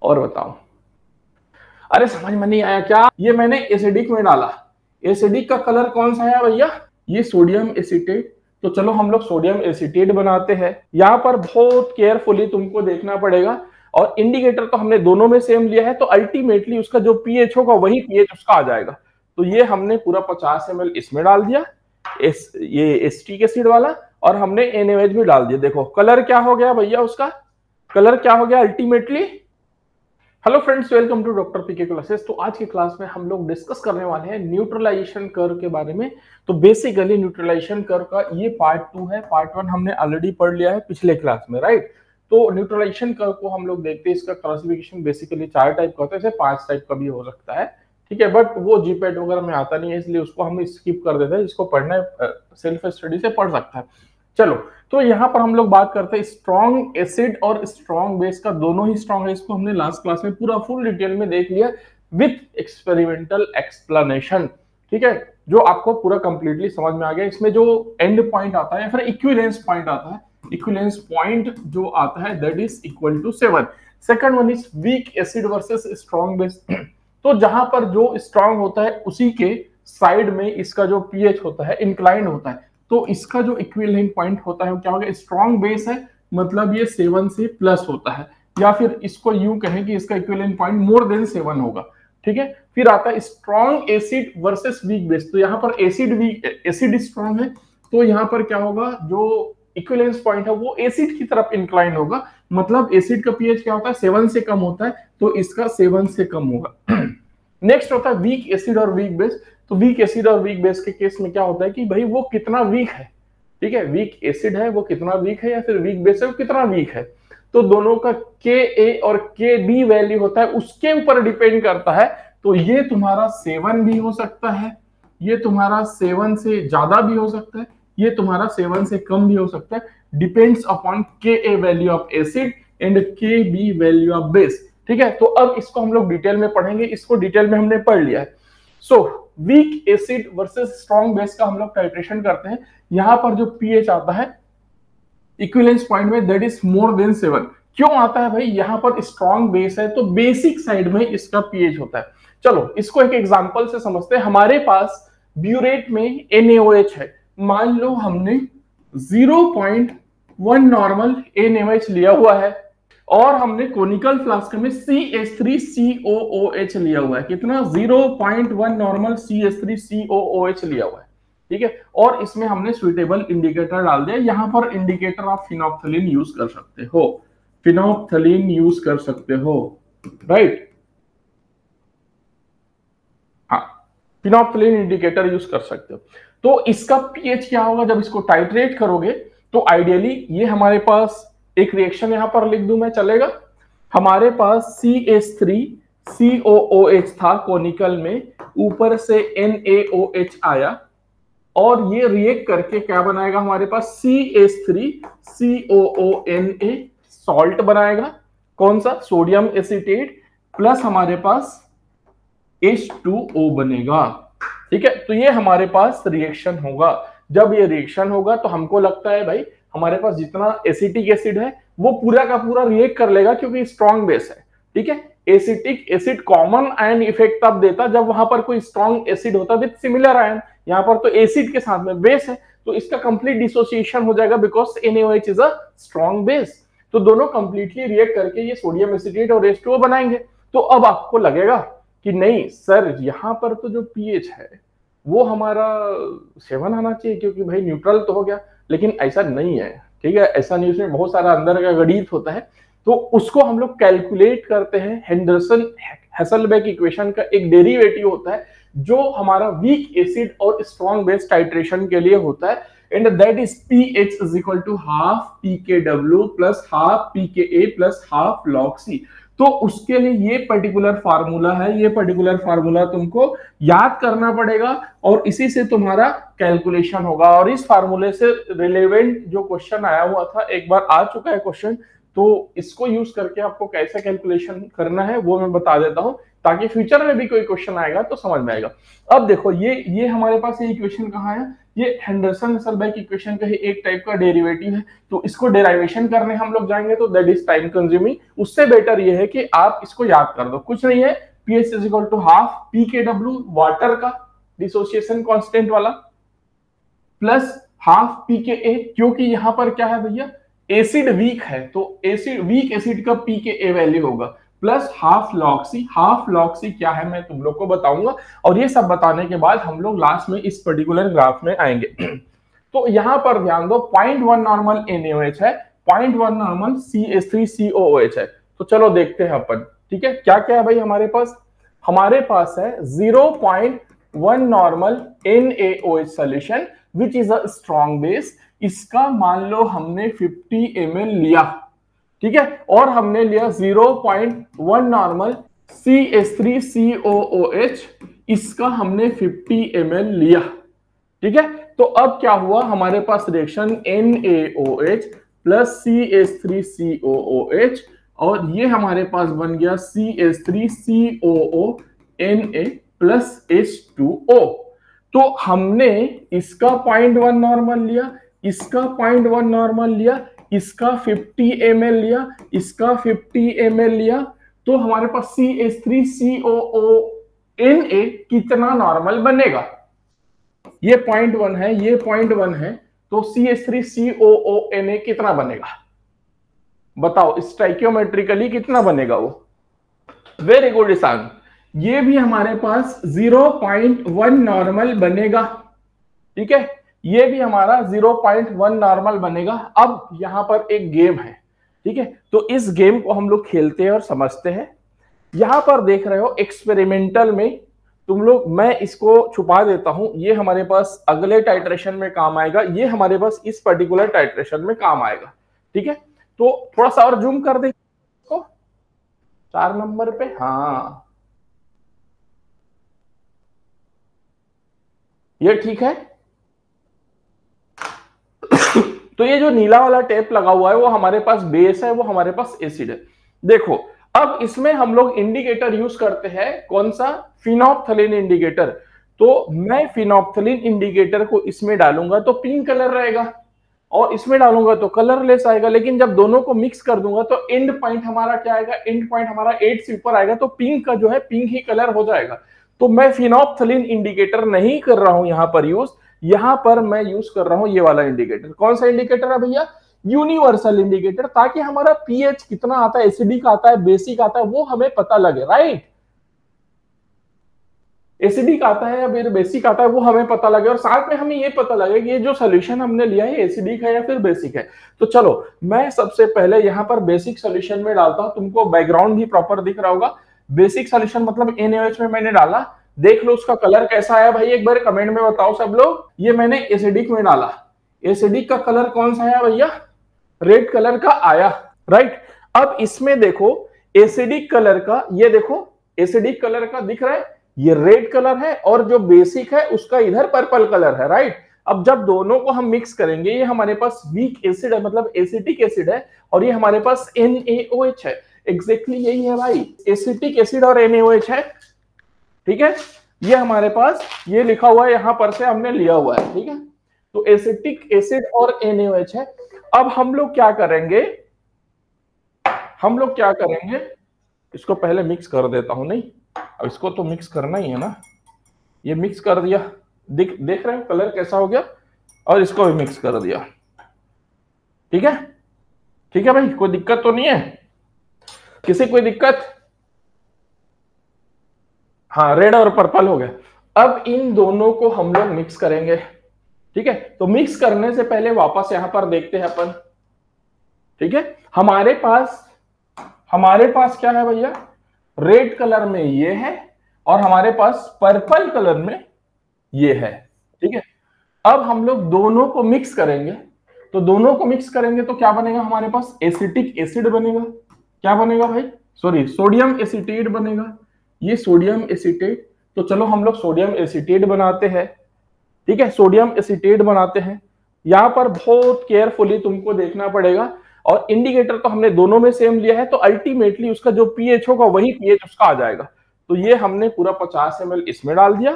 और बताओ, अरे समझ में नहीं आया क्या? ये मैंने एसिडिक में डाला। एसिडिक का कलर कौन सा है भैया? ये सोडियम एसीटेट। तो चलो हम लोग सोडियम एसीटेट बनाते हैं। यहाँ पर बहुत केयरफुली तुमको देखना पड़ेगा, और इंडिकेटर तो हमने दोनों में सेम लिया है, तो अल्टीमेटली उसका जो पीएच होगा वही पीएच उसका आ जाएगा। तो ये हमने पूरा 50 ml इसमें डाल दिया, ये एसिटिक एसिड वाला, और हमने NaOH भी डाल दिया। देखो कलर क्या हो गया भैया, उसका कलर क्या हो गया ultimately. Hello friends, welcome to doctor PK classes. तो आज की क्लास में हम लोग डिस्कस करने वाले हैं न्यूट्रलाइजेशन कर्व के बारे में। तो बेसिकली न्यूट्रलाइजेशन कर्व का ये पार्ट 2 है। पार्ट 1 हमने ऑलरेडी पढ़ लिया है पिछले क्लास में, राइट। तो न्यूट्रलाइजेशन कर्व को हम लोग देखते हैं, इसका क्लासिफिकेशन बेसिकली 4 टाइप का होता है, जैसे 5 टाइप का भी हो सकता है, ठीक है। बट वो जीपैट वगैरह में आता नहीं है, इसलिए उसको हम स्किप कर देते हैं। जिसको पढ़ना है सेल्फ स्टडी से पढ़ सकता है। चलो, तो यहाँ पर हम लोग बात करते हैं स्ट्रॉन्ग एसिड और स्ट्रॉन्ग बेस का। दोनों ही स्ट्रॉन्ग है, इसको हमने लास्ट क्लास में पूरा फुल डिटेल में देख लिया विथ एक्सपेरिमेंटल एक्सप्लेनेशन, ठीक है, जो आपको पूरा कंप्लीटली समझ में आ गया। इसमें जो एंड पॉइंट आता है या फिर इक्विवेलेंस पॉइंट आता है, इक्विवेलेंस पॉइंट जो आता है that is equal to 7। Second one is weak acid versus strong base. तो जहां पर जो स्ट्रॉन्ग होता है उसी के साइड में इसका जो पीएच होता है इंक्लाइंड होता है, तो इसका जो इक्विवेलेंट पॉइंट होता है वो क्या होगा? स्ट्रॉन्ग बेस है, मतलब ये 7 से प्लस होता है, या फिर इसको यूं कहें कि इसका इक्विवेलेंट पॉइंट मोर देन 7 होगा, ठीक है। फिर आता है strong acid versus weak base. तो यहाँ पर एसिड स्ट्रॉन्ग है, तो यहाँ पर क्या होगा? जो इक्विवेलेंस पॉइंट है वो एसिड की तरफ इंक्लाइन होगा, मतलब एसिड का पीएच क्या होता है? 7 से कम होता है, तो इसका 7 से कम होगा। नेक्स्ट होता है वीक एसिड और वीक बेस। तो वीक एसिड और वीक बेस के केस में क्या होता है कि भाई वो कितना वीक है, ठीक है। वीक एसिड है वो कितना वीक है, या फिर वीक बेस है वो कितना वीक है। तो दोनों का Ka और Kb वैल्यू होता है, उसके ऊपर डिपेंड करता है। तो ये तुम्हारा 7 भी हो सकता है, ये तुम्हारा 7 से ज्यादा भी हो सकता है, ये तुम्हारा 7 से कम भी हो सकता है। Depends upon Ka value of acid and Kb value of base, ठीक है। तो अब इसको हम लोग डिटेल में पढ़ेंगे, इसको डिटेल में हमने पढ़ लिया है। So weak acid versus strong base का हम लोग टाइट्रेशन करते हैं। यहां पर जो पीएच आता है इक्विवेलेंस पॉइंट में दैट इज मोर देन 7। क्यों आता है भाई? यहां पर स्ट्रॉन्ग बेस है तो बेसिक साइड में इसका पीएच होता है। चलो इसको एक एग्जांपल से समझते हैं। हमारे पास ब्यूरेट में NaOH है। मान लो हमने 0.1 नॉर्मल NaOH लिया हुआ है, और हमने कोनिकल फ्लास्क में CH3COOH लिया हुआ है। कितना? 0.1 नॉर्मल CH3COOH लिया हुआ है, ठीक है। और इसमें हमने सुइटेबल इंडिकेटर डाल दिया। यहां पर इंडिकेटर आप फिनोप्थलीन यूज कर सकते हो, फिनोप्थलीन यूज कर सकते हो, राइट। हाँ, फिनोप्थलीन इंडिकेटर यूज कर सकते हो। तो इसका पीएच क्या होगा जब इसको टाइट्रेट करोगे? तो आइडियली ये हमारे पास एक रिएक्शन यहां पर लिख दूं मैं, चलेगा? हमारे पास CH3COOH था कोनिकल में, ऊपर से NaOH आया, और ये रिएक्ट करके क्या बनाएगा? हमारे पास CH3COONA सॉल्ट बनाएगा। कौन सा? सोडियम एसीटेट, प्लस हमारे पास H2O बनेगा, ठीक है। तो ये हमारे पास रिएक्शन होगा। जब ये रिएक्शन होगा तो हमको लगता है भाई हमारे पास जितना एसिटिक एसिड है वो पूरा का पूरा रिएक्ट कर लेगा, क्योंकि स्ट्रॉन्ग बेस है, ठीक है। Acetic acid common ion effect तब देता जब वहां पर कोई स्ट्रॉन्ग एसिड होता विद सिमिलर आयन। यहाँ पर तो एसिड के साथ में बेस है, तो इसका कंप्लीट डिसोसिएशन हो जाएगा, because NaOH is a strong base. तो दोनों कंप्लीटली रिएक्ट करके ये सोडियम एसिटेट और H2O बनाएंगे। तो अब आपको लगेगा कि नहीं सर, यहाँ पर तो जो पीएच है वो हमारा 7 आना चाहिए, क्योंकि भाई न्यूट्रल तो हो गया। लेकिन ऐसा नहीं है, ठीक है। ऐसा नहीं, उसमें बहुत सारा अंदर का गणित होता है। तो उसको हम लोग कैलकुलेट करते हैं। हेंडरसन हेसलबैक इक्वेशन का एक डेरिवेटिव होता है जो हमारा वीक एसिड और स्ट्रॉन्ग बेस टाइट्रेशन के लिए होता है, and that is pH is equal to half pKw plus half pKa plus half log C। तो उसके लिए ये पर्टिकुलर फार्मूला है, ये पर्टिकुलर फार्मूला तुमको याद करना पड़ेगा, और इसी से तुम्हारा कैलकुलेशन होगा। और इस फार्मूले से रिलेवेंट जो क्वेश्चन आया हुआ था, एक बार आ चुका है क्वेश्चन, तो इसको यूज करके आपको कैसे कैलकुलेशन करना है वो मैं बता देता हूं, ताकि फ्यूचर में भी कोई क्वेश्चन आएगा तो समझ में आएगा। अब देखो ये हमारे पास ये इक्वेशन कहाँ है? ये हेंडरसन-हसलबर्ग इक्वेशन का ही एक टाइप का डेरिवेटिव है, तो इसको डेरिवेशन करने हम लोग जाएंगे तो दैट इज टाइम कंज्यूमिंग। उससे बेटर ये है कि आप इसको याद कर दो, कुछ नहीं है, pH is equal to half pKw water का डिसोसिएशन कांस्टेंट वाला प्लस हाफ pKa, क्योंकि यहां पर क्या है भैया, एसिड वीक है तो एसिड वीक एसिड का pKa वैल्यू होगा, प्लस हाफ लॉग सी क्या है मैं तुम लोग को बताऊंगा, और ये सब बताने के बाद हम लोग लास्ट में इस पर्टिकुलर ग्राफ में आएंगे। तो यहां पर ध्यान दो 0.1 नॉर्मल NaOH है, 0.1 नॉर्मल CH3COOH है। तो चलो देखते हैं अपन, ठीक है, क्या क्या है भाई हमारे पास है 0.1 normal NaOH solution which is a strong base. इसका मान लो हमने 50 ml लिया, ठीक है, और हमने लिया 0.1 नॉर्मल CH3COOH, इसका हमने 50 ml लिया, ठीक है। तो अब क्या हुआ, हमारे पास रिएक्शन NaOH प्लस CH3COOH, और ये हमारे पास बन गया CH3COONA प्लस H2O। तो हमने इसका 0.1 नॉर्मल लिया, इसका 0.1 नॉर्मल लिया, इसका 50 ml लिया, इसका 50 ml लिया, तो हमारे पास CH3COONA कितना नॉर्मल बनेगा, ये 0.1 है, ये 0.1 है, तो CH3COONA कितना बनेगा बताओ, स्टोइकियोमेट्रिकली कितना बनेगा वो। वेरी गुड ईशान, ये भी हमारे पास 0.1 नॉर्मल बनेगा, ठीक है, ये भी हमारा 0.1 नॉर्मल बनेगा। अब यहां पर एक गेम है, ठीक है, तो इस गेम को हम लोग खेलते हैं और समझते हैं। यहां पर देख रहे हो एक्सपेरिमेंटल में तुम लोग, मैं इसको छुपा देता हूं, ये हमारे पास अगले टाइट्रेशन में काम आएगा, ये हमारे पास इस पर्टिकुलर टाइट्रेशन में काम आएगा, ठीक है। तो थोड़ा सा और जूम कर दे इसको 4 नंबर पे, हाँ ये ठीक है। तो ये जो नीला वाला टेप लगा हुआ है वो हमारे पास बेस है, वो हमारे पास एसिड है। देखो अब इसमें हम लोग इंडिकेटर यूज करते हैं, कौन सा, फिनोप्थलीन इंडिकेटर। तो मैं फिनोप्थलीन इंडिकेटर को इसमें डालूंगा तो पिंक कलर रहेगा, और इसमें डालूंगा तो कलरलेस आएगा, लेकिन जब दोनों को मिक्स कर दूंगा तो एंड पॉइंट हमारा क्या आएगा, एंड पॉइंट हमारा 8 से ऊपर आएगा, तो पिंक का जो है पिंक ही कलर हो जाएगा। तो मैं फिनोप्थलीन इंडिकेटर नहीं कर रहा हूं यहां पर यूज, यहां पर मैं यूज कर रहा हूं ये वाला इंडिकेटर। कौन सा इंडिकेटर है भैया, यूनिवर्सल इंडिकेटर, ताकि हमारा पीएच कितना आता है, एसिडिक आता है, बेसिक आता है, वो हमें पता लगे, राइट। एसिडिक आता है या फिर बेसिक आता है वो हमें पता लगे, और साथ में हमें ये पता लगे कि ये जो सोल्यूशन हमने लिया है एसिडिक है या फिर बेसिक है। तो चलो मैं सबसे पहले यहाँ पर बेसिक सोल्यूशन में डालता हूं, तुमको बैकग्राउंड भी प्रॉपर दिख रहा होगा। बेसिक सोल्यूशन मतलब NaOH में मैंने डाला, देख लो उसका कलर कैसा आया भाई, एक बार कमेंट में बताओ सब लोग। ये मैंने एसिडिक में डाला, एसिडिक का कलर कौन सा है भैया, रेड कलर का आया, राइट। अब इसमें देखो एसिडिक कलर का, ये देखो एसिडिक कलर का दिख रहा है, ये रेड कलर है, और जो बेसिक है उसका इधर पर्पल कलर है, राइट। अब जब दोनों को हम मिक्स करेंगे, ये हमारे पास वीक एसिड है, मतलब एसिटिक एसिड है, और ये हमारे पास NaOH है, एग्जैक्टली यही है भाई, एसिटिक एसिड और NaOH है, ठीक है। ये हमारे पास ये लिखा हुआ है, यहां पर से हमने लिया हुआ है, ठीक है। तो एसिटिक एसिड और NaOH है। अब हम लोग क्या करेंगे, इसको पहले मिक्स कर देता हूं, नहीं अब इसको तो मिक्स करना ही है ना, ये मिक्स कर दिया, देख रहे हो कलर कैसा हो गया, और इसको भी मिक्स कर दिया, ठीक है, ठीक है भाई, कोई दिक्कत तो नहीं है, किसी कोई दिक्कत, हाँ रेड और पर्पल हो गया। अब इन दोनों को हम लोग मिक्स करेंगे, ठीक है। तो मिक्स करने से पहले वापस यहां पर देखते हैं अपन, ठीक है। हमारे पास क्या है भैया, रेड कलर में ये है, और हमारे पास पर्पल कलर में ये है, ठीक है। अब हम लोग दोनों को मिक्स करेंगे, तो दोनों को मिक्स करेंगे तो क्या बनेगा, हमारे पास एसिटिक एसिड बनेगा, क्या बनेगा भाई, सॉरी सोडियम एसिटेट बनेगा, ये सोडियम एसिटेट। तो चलो हम लोग सोडियम एसिटेट बनाते हैं, ठीक है, सोडियम एसिटेट बनाते हैं। यहां पर बहुत केयरफुली तुमको देखना पड़ेगा, और इंडिकेटर तो हमने दोनों में सेम लिया है, तो अल्टीमेटली उसका जो पीएच होगा वही पीएच उसका आ जाएगा। तो ये हमने पूरा 50 ml इसमें डाल दिया,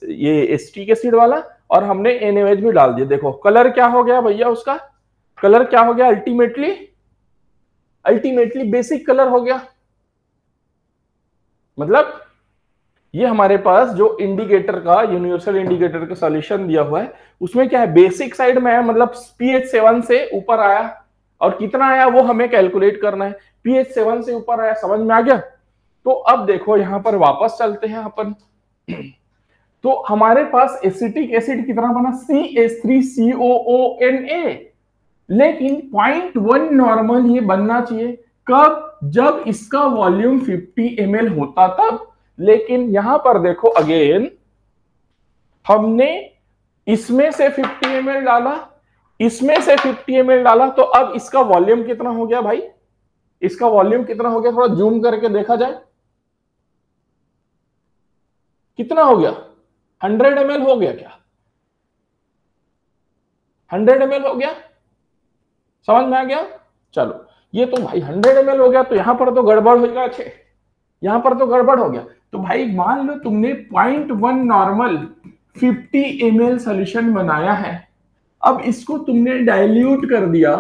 ये एसिटिक एसिड वाला, और हमने NaOH भी डाल दिया। देखो कलर क्या हो गया भैया, उसका कलर क्या हो गया, अल्टीमेटली बेसिक कलर हो गया। मतलब ये हमारे पास जो इंडिकेटर का, यूनिवर्सल इंडिकेटर का सॉल्यूशन दिया हुआ है, उसमें क्या है, बेसिक साइड में है, मतलब pH 7 से ऊपर आया, और कितना आया वो हमें कैलकुलेट करना है। pH 7 से ऊपर आया, समझ में आ गया। तो अब देखो यहां पर वापस चलते हैं अपन। तो हमारे पास एसिटिक एसिड कितना बना, CH3COONA, लेकिन 0.1 नॉर्मल ये बनना चाहिए। कब, जब इसका वॉल्यूम 50 ml होता तब। लेकिन यहां पर देखो अगेन, हमने इसमें से 50 ml डाला, इसमें से 50 ml डाला, तो अब इसका वॉल्यूम कितना हो गया भाई, इसका वॉल्यूम कितना हो गया, थोड़ा जूम करके देखा जाए, कितना हो गया, 100 ml हो गया क्या, 100 ml हो गया, समझ में आ गया। चलो ये तो भाई 100 ml हो गया, तो यहां पर तो गड़बड़ हो गया, अच्छे यहां पर तो गड़बड़ हो गया। तो भाई मान लो तुमने 0.1 नॉर्मल 50 ml सॉल्यूशन बनाया है, अब इसको तुमने डाइल्यूट कर दिया,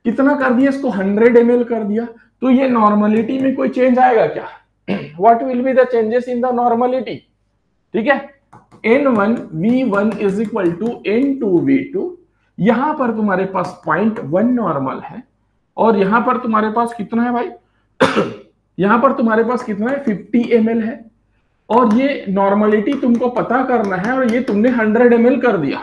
कितना कर दिया इसको, 100 ml कर दिया, तो ये नॉर्मलिटी में कोई चेंज आएगा क्या, what will be the changes in the normality, ठीक है। N1V1 is equal to N2V2, यहां पर तुम्हारे पास 0.1 नॉर्मल है, और यहां पर तुम्हारे पास कितना है भाई यहां पर तुम्हारे पास कितना है, 50 ml है, और ये नॉर्मलिटी तुमको पता करना है, और ये तुमने 100 ml कर दिया,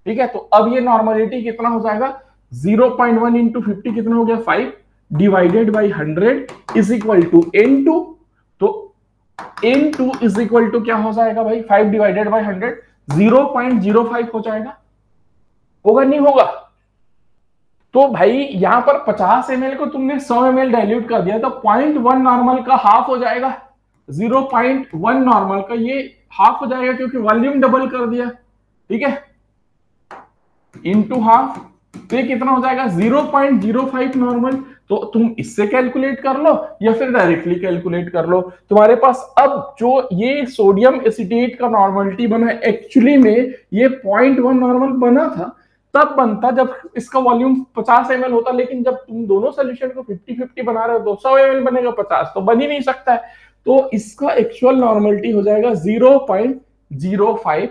ठीक है। तो अब ये नॉर्मलिटी कितना हो जाएगा, 0.1 इंटू 50 कितना हो गया, 5 divided by 100 is equal to N2। तो N2 इज इक्वल टू क्या हो जाएगा भाई, 5 डिवाइडेड बाई 100, 0.05 हो जाएगा, होगा नहीं होगा। तो भाई यहां पर 50 ml को तुमने 100 ml डाइल्यूट कर दिया, तो 0.1 नॉर्मल का हाफ हो जाएगा, 0.1 नॉर्मल का ये हाफ हो जाएगा, क्योंकि वॉल्यूम डबल कर दिया, ठीक है, इंटू हाफ, तो ये कितना हो जाएगा, 0.05 नॉर्मल। तो तुम इससे कैलकुलेट कर लो या फिर डायरेक्टली कैलकुलेट कर लो, तुम्हारे पास अब जो ये सोडियम एसिटेट का नॉर्मलिटी बना है, एक्चुअली में ये 0.1 नॉर्मल बना था, तब बनता जब इसका वॉल्यूम 50 ml होता, लेकिन जब तुम दोनों सोल्यूशन को 50-50 बना रहे हो, 200 ml बनेगा, 50 तो बन ही नहीं सकता है। तो इसका एक्चुअल नॉर्मलिटी हो जाएगा 0.05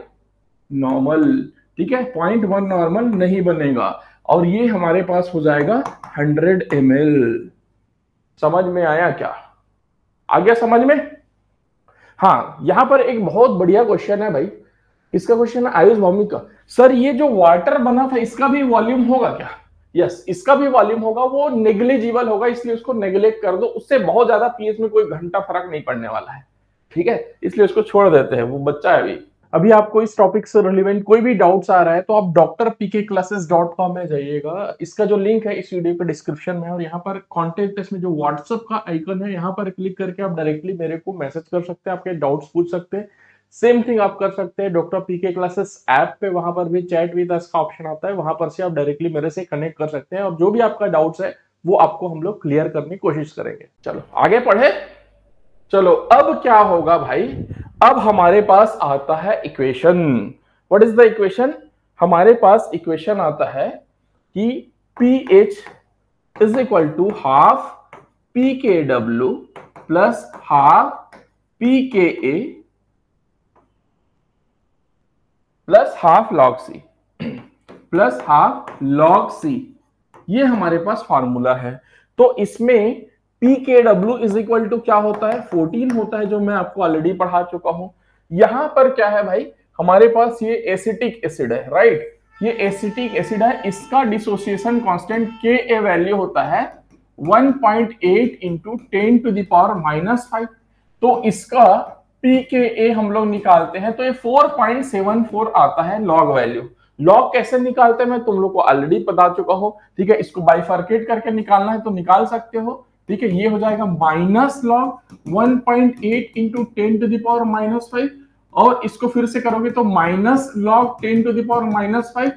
नॉर्मल, ठीक है, 0.1 नॉर्मल नहीं बनेगा, और ये हमारे पास हो जाएगा 100 ml। समझ में आया क्या, आ गया समझ में। हाँ, यहां पर एक बहुत बढ़िया क्वेश्चन है भाई, इसका क्वेश्चन है आयुष भौमिक का, सर ये जो वाटर बना था इसका भी वॉल्यूम होगा क्या। यस, इसका भी वॉल्यूम होगा, वो नेग्लिजिबल होगा, इसलिए उसको नेग्लेक्ट कर दो, उससे बहुत ज्यादा पीएच में कोई घंटा फर्क नहीं पड़ने वाला है, ठीक है, इसलिए उसको छोड़ देते हैं, वो बच्चा है अभी आपको इस टॉपिक से रिलेवेंट कोई भी डाउट्स आ रहा है तो आप drpkclasses.com में जाइएगा, इसका जो लिंक है इस वीडियो के डिस्क्रिप्शन में है, और यहाँ पर कॉन्टेक्ट अस में जो व्हाट्सएप का आइकन है, यहाँ पर क्लिक करके आप डायरेक्टली मेरे को मैसेज कर सकते हैं, आपके डाउट्स पूछ सकते हैं। सेम थिंग आप कर सकते हैं डॉक्टर पीके क्लासेस ऐप पे, वहां पर भी चैट विद अस का ऑप्शन आता है, वहां पर से आप डायरेक्टली मेरे से कनेक्ट कर सकते हैं, और जो भी आपका डाउट्स है वो आपको हम लोग क्लियर करने की कोशिश करेंगे। चलो आगे पढ़े। चलो अब क्या होगा भाई, अब हमारे पास आता है equation. What is the equation, हमारे पास इक्वेशन आता है कि pH is equal to half pKw plus half pKa plus half log C plus half log C, ये हमारे पास फॉर्मूला है। तो इसमें pKw इज इक्वल टू क्या होता है, 14 होता है, जो मैं आपको ऑलरेडी पढ़ा चुका हूं। यहां पर क्या है भाई, हमारे पास ये एसिटिक एसिड है, राइट, ये एसिटिक एसिड है, इसका डिसोसिएशन कांस्टेंट Ka वैल्यू होता है 1.8 इंटू 10 टू द पावर -5। तो इसका pKa हम लोग निकालते हैं तो ये 4.74 आता है लॉग वैल्यू। लॉग कैसे निकालते हैं मैं तुम लोग को ऑलरेडी बता चुका हूं, ठीक है, इसको बाइफर्केट करके निकालना है तो निकाल सकते हो, ठीक है। ये हो जाएगा minus log 1.8 into 10 to the power -5, और इसको फिर से करोगे तो minus log 10 to the power -5,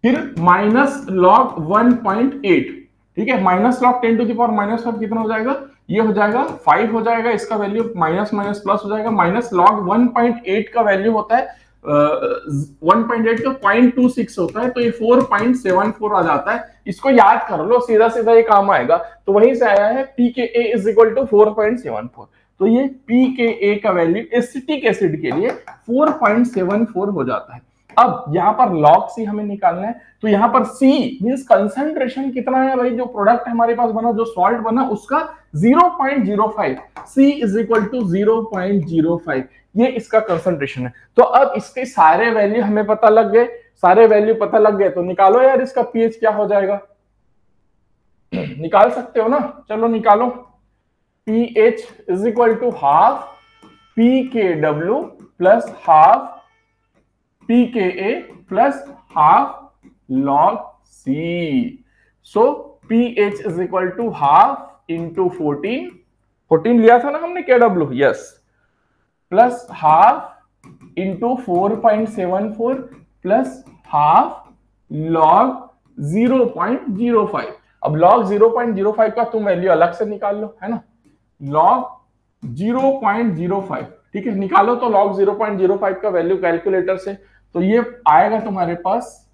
फिर माइनस लॉग 1.8, ठीक है, minus log 10 to the power -5 कितना हो जाएगा, ये हो जाएगा 5 हो जाएगा, इसका वैल्यू माइनस माइनस प्लस हो जाएगा, माइनस लॉग 1.8 का वैल्यू होता है 1.8 का 0.26 होता है, तो ये 4.74 आ जाता है। इसको याद कर लो, सीधा सीधा ये काम आएगा। तो वहीं से आया है pKa इज इक्वल टू 4.74। तो ये pKa का वैल्यू एसिटिक एसिड के लिए 4.74 हो जाता है। अब यहाँ पर log C हमें निकालना है, तो यहाँ पर C मींस कंसंट्रेशन कितना है भाई, जो प्रोडक्ट हमारे पास बना, जो सॉल्ट बना उसका 0.05, C इज इक्वल टू 0.05, ये इसका कंसंट्रेशन है। तो अब इसके सारे वैल्यू हमें पता लग गए, सारे वैल्यू पता लग गए, तो निकालो यार इसका पीएच क्या हो जाएगा। निकाल सकते हो ना, चलो निकालो। PH is equal to half pKw plus half pKa plus half log C। So pH is equal to half into 14 लिया था ना हमने Kw, yes, plus half into 4.74 plus half log 0.05। अब log 0.05 का तुम वैल्यू अलग से निकाल लो, है ना, log 0.05, ठीक है, निकालो तो log 0.05 का वैल्यू कैलकुलेटर से, तो ये आएगा तुम्हारे पास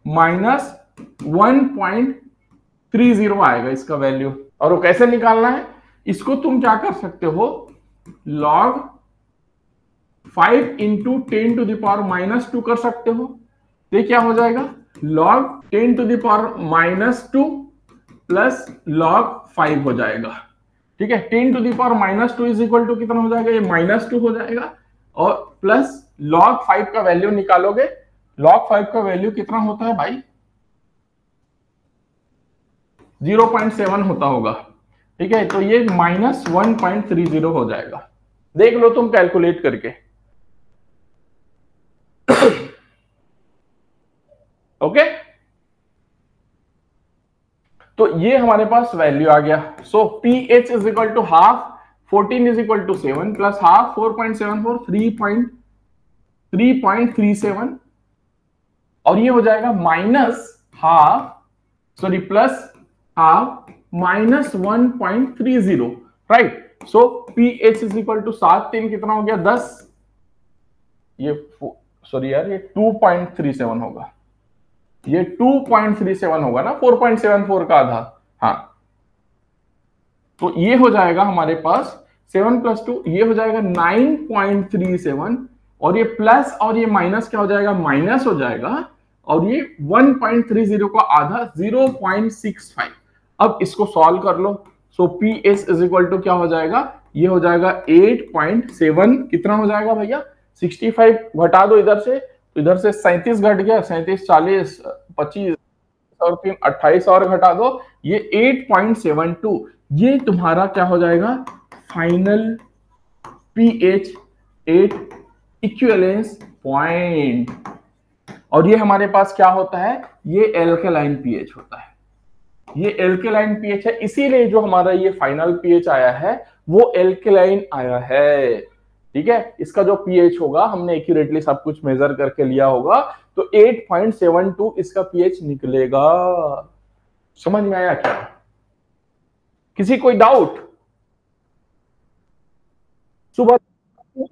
माइनस 1.30 आएगा इसका वैल्यू। और वो कैसे निकालना है, इसको तुम क्या कर सकते हो, log 5 into 10 to the power minus 2 कर सकते हो। ये क्या हो जाएगा, log 10 to the power minus 2 plus log 5 हो जाएगा, ठीक है। 10 to the power minus 2 is equal to कितना हो जाएगा, ये माइनस 2 हो जाएगा, और प्लस log 5 का वैल्यू निकालोगे, log 5 का वैल्यू कितना होता है भाई, 0.7 होता होगा, ठीक है। तो ये माइनस 1.30 हो जाएगा, देख लो तुम कैलकुलेट करके। ओके, तो ये हमारे पास वैल्यू आ गया। So pH is equal to half 14 is equal to 7 plus half 4.74 3.37, और ये हो जाएगा minus half, sorry plus half minus 1.30, right. So pH is equal to 7 3 कितना हो गया 10, ये सॉरी यार, ये 2.37 होगा, ये 2.37 होगा ना, 4.74 का आधा, हाँ। तो ये हो जाएगा हमारे पास 7 प्लस 2, ये हो जाएगा 9.37, और ये प्लस और ये माइनस क्या हो जाएगा, माइनस हो जाएगा, और ये 1.30 का आधा 0.65। अब इसको सॉल्व कर लो। सो pH इज इक्वल टू क्या हो जाएगा, ये हो जाएगा 8.7, कितना हो जाएगा भैया, 65 घटा दो इधर से, तो इधर से 37 घट गया, 37 40 25 और 3 28 और घटा दो, ये 8.72, ये तुम्हारा क्या हो जाएगा, फाइनल pH 8 इक्विवेलेंस पॉइंट। और ये हमारे पास क्या होता है, ये एल्केलाइन pH होता है, ये एल्केलाइन pH है, इसीलिए जो हमारा ये फाइनल pH आया है वो एल्केलाइन आया है, ठीक है। इसका जो pH होगा हमने एक्यूरेटली सब कुछ मेजर करके लिया होगा, तो 8.72 इसका pH निकलेगा। समझ में आया क्या, किसी कोई डाउट? सुबह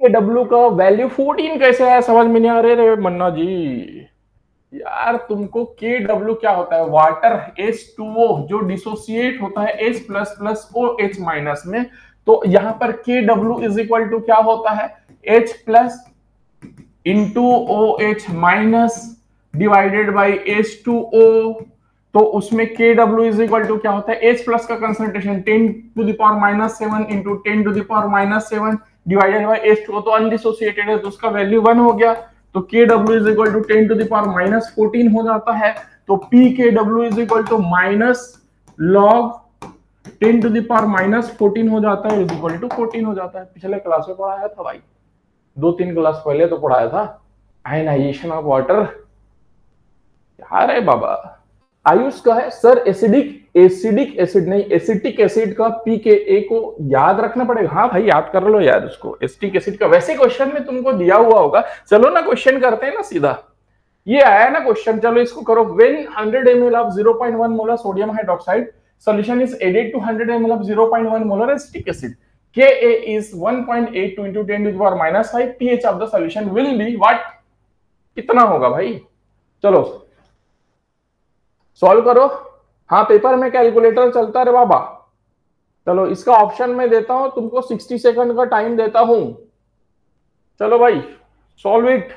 W का वैल्यू 14 कैसे है, समझ में नहीं आ रहे मन्ना जी यार। तुमको KW क्या होता है, वाटर H2O जो डिसोसिएट होता है H plus plus OH minus में, तो यहां पर KW इज इक्वल टू क्या होता है, H plus into OH minus divided by H2O। तो उसमें KW इज इक्वल टू क्या होता है, H प्लस का concentration 10 to the power minus 7 into 10 to the power minus 7 divided by H2O, तो अनडिसोसिएटेड है तो उसका वैल्यू 1 हो गया, तो KW is equal to 10 to the power minus 14 हो जाता है। तो PKW is equal to minus log 10 to the power minus 14 हो जाता है, इज इक्वल टू 14 हो जाता है। पिछले क्लास में पढ़ाया था भाई, 2-3 क्लास पहले तो पढ़ाया था, आयनाइजेशन ऑफ वाटर। यार है बाबा, आयुष का है सर एसिडिक एसिड नहीं, एसिटिक एसिड का pKa को याद रखना पड़ेगा। हाँ भाई याद कर लो यार उसको, एसिटिक एसिड का वैसे क्वेश्चन में तुमको दिया हुआ होगा। चलो ना क्वेश्चन करते हैं ना सीधा, ये आया ना क्वेश्चन, चलो इसको करो। When 100 ml of 0.1 molar sodium hydroxide solution is added to 100 ml of 0.1 molar acetic acid. Ka is 1.82 into 10 to the power minus 5. pH of the solution will be what? कितना होगा भाई? चलो सॉल्व करो। हाँ paper में calculator चलता रे बाबा। चलो इसका ऑप्शन में देता हूं तुमको, 60 सेकंड का टाइम देता हूं। चलो भाई सॉल्व इट।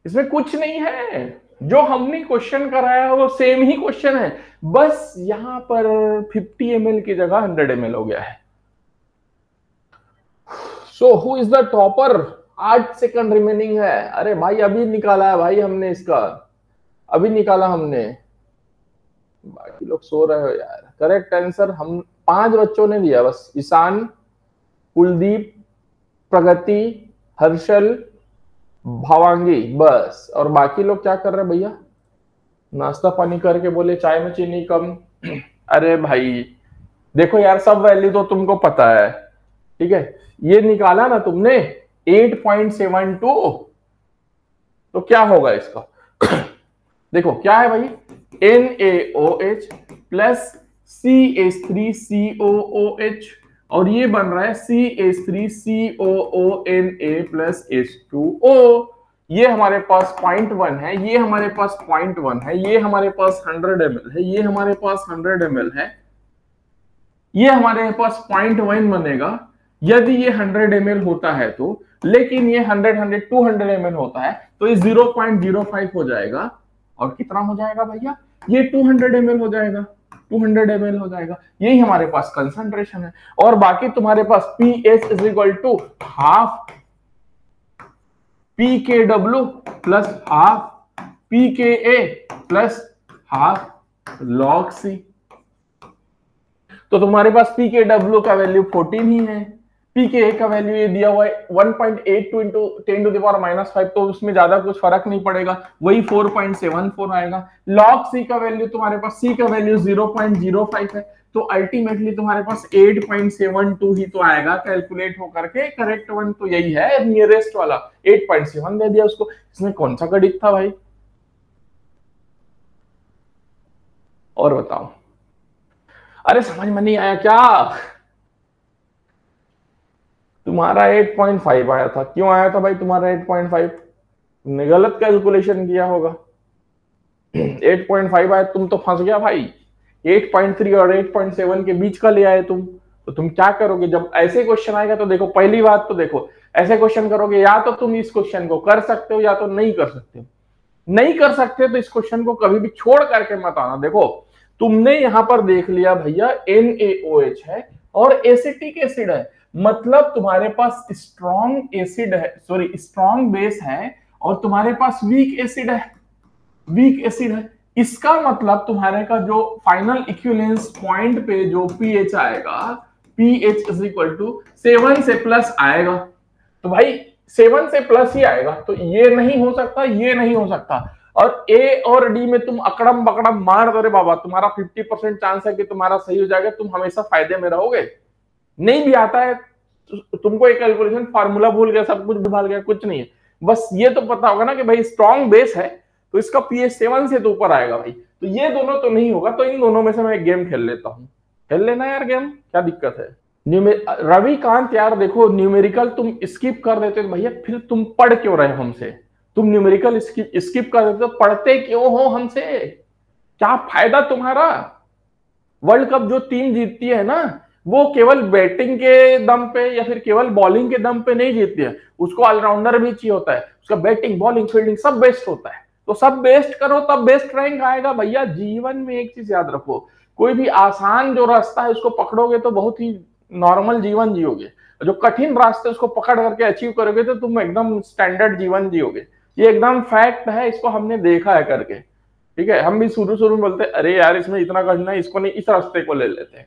इसमें कुछ नहीं है, जो हमने क्वेश्चन कराया है वो सेम ही क्वेश्चन है, बस यहां पर 50 ml की जगह 100 ml हो गया है। So who is the topper? 8 second remaining है। अरे भाई अभी निकाला है भाई हमने इसका, अभी निकाला हमने। बाकी लोग सो रहे हो यार। करेक्ट आंसर हम 5 बच्चों ने दिया बस, ईशान, कुलदीप, प्रगति, हर्षल, भावांगी, बस। और बाकी लोग क्या कर रहे हैं भैया? नाश्ता पानी करके बोले चाय में चीनी कम। अरे भाई देखो यार, सब वैल्यू तो तुमको पता है, ठीक है। ये निकाला ना तुमने 8.72, तो क्या होगा इसका? देखो क्या है भाई, NaOH प्लस CH3COOH, और ये बन रहा है CH3COONA प्लस H2O। ये हमारे पास 0.1 है, ये हमारे पास 0.1 है, ये हमारे पास 100 ml है, ये हमारे पास 100 ml है, ये हमारे पास 0.1 बनेगा यदि ये 100 ml होता है तो, लेकिन ये 200 ml होता है तो ये 0.05 हो जाएगा। और कितना हो जाएगा भैया? ये 200 ml हो जाएगा, 200 ml हो जाएगा। यही हमारे पास कंसंट्रेशन है। और बाकी तुम्हारे पास pH is equal to half pKw plus half pKa plus half log C। तो तुम्हारे पास pKw का वैल्यू 14 ही है, pKa का वैल्यू ये दिया हुआ है 1.82 into 10 to the power minus 5, तो उसमें ज्यादा कुछ फर्क नहीं पड़ेगा, वही 4.74 आएगा। log C का वैल्यू तुम्हारे पास, C का वैल्यू 0.05 है, तो अल्टीमेटली तुम्हारे पास 8.72 ही तो आएगा कैलकुलेट होकर के। करेक्ट वन तो यही है, नियरेस्ट वाला 8.7 दे दिया उसको। इसमें कौन सा गणित था भाई? और बताओ, अरे समझ में नहीं आया क्या? तुम्हारा 8.5 आया था। क्यों आया था भाई तुम्हारा 8.5? तुमने गलत कैलकुलेशन किया होगा। 8.5 आया, तुम तो फंस गया भाई। 8.3 और 8.7 के बीच का ले आए तुम। तो तुम क्या करोगे जब ऐसे क्वेश्चन आएगा? तो देखो पहली बात तो देखो, ऐसे क्वेश्चन करोगे या तो तुम इस क्वेश्चन को कर सकते हो या तो नहीं कर सकते हो। नहीं कर सकते तो इस क्वेश्चन को कभी भी छोड़ करके मत आना। देखो तुमने यहां पर देख लिया भैया NaOH है और एसिटिक एसिड है, मतलब तुम्हारे पास स्ट्रॉन्ग एसिड है, सॉरी स्ट्रॉन्ग बेस है, और तुम्हारे पास वीक एसिड है, वीक एसिड है। इसका मतलब तुम्हारे का जो फाइनल इक्विवेलेंस पॉइंट पे जो pH आएगा, pH इज इक्वल टू 7 से प्लस आएगा। तो भाई 7 से प्लस ही आएगा, तो ये नहीं हो सकता, ये नहीं हो सकता। और A और D में तुम अकड़म बकड़म मार दो रे बाबा, तुम्हारा 50% चांस है कि तुम्हारा सही हो जाएगा, तुम हमेशा फायदे में रहोगे। नहीं भी आता है तुमको एक कैलकुलेशन फार्मूला भूल गया, सब कुछ भूल गया, कुछ नहीं है, बस ये तो पता होगा ना कि भाई स्ट्रॉन्ग बेस है तो इसका pH 7 से तो ऊपर आएगा भाई। तो ये दोनों तो नहीं होगा, तो इन दोनों में से मैं एक गेम खेल लेता हूँ। खेल लेना यार गेम, क्या दिक्कत है? रविकांत यार देखो, न्यूमेरिकल तुम स्किप कर देते तो भैया फिर तुम पढ़ क्यों रहे हो हमसे? तुम न्यूमेरिकल स्किप कर देते तो पढ़ते क्यों हो हमसे? क्या फायदा तुम्हारा? वर्ल्ड कप जो टीम जीतती है ना, वो केवल बैटिंग के दम पे या फिर केवल बॉलिंग के दम पे नहीं जीतती है, उसको ऑलराउंडर भी चाहिए होता है, उसका बैटिंग बॉलिंग फील्डिंग सब बेस्ट होता है। तो सब बेस्ट करो तब बेस्ट रैंक आएगा भैया। जीवन में एक चीज याद रखो, कोई भी आसान जो रास्ता है उसको पकड़ोगे तो बहुत ही नॉर्मल जीवन जियोगे, जो कठिन रास्ते उसको पकड़ करके अचीव करोगे तो तुम एकदम स्टैंडर्ड जीवन जियोगे। ये एकदम फैक्ट है, इसको हमने देखा है करके, ठीक है। हम भी शुरू शुरू में बोलते अरे यार इसमें इतना करना है, इसको नहीं, इस रास्ते को ले लेते हैं,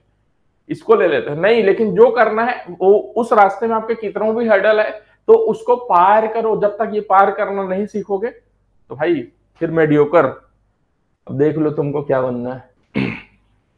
इसको ले लेते हैं, नहीं, लेकिन जो करना है वो उस रास्ते में आपके कितनों भी हर्डल है तो उसको पार करो। जब तक ये पार करना नहीं सीखोगे तो भाई फिर मेडियोकर। अब देख लो तुमको क्या बनना है।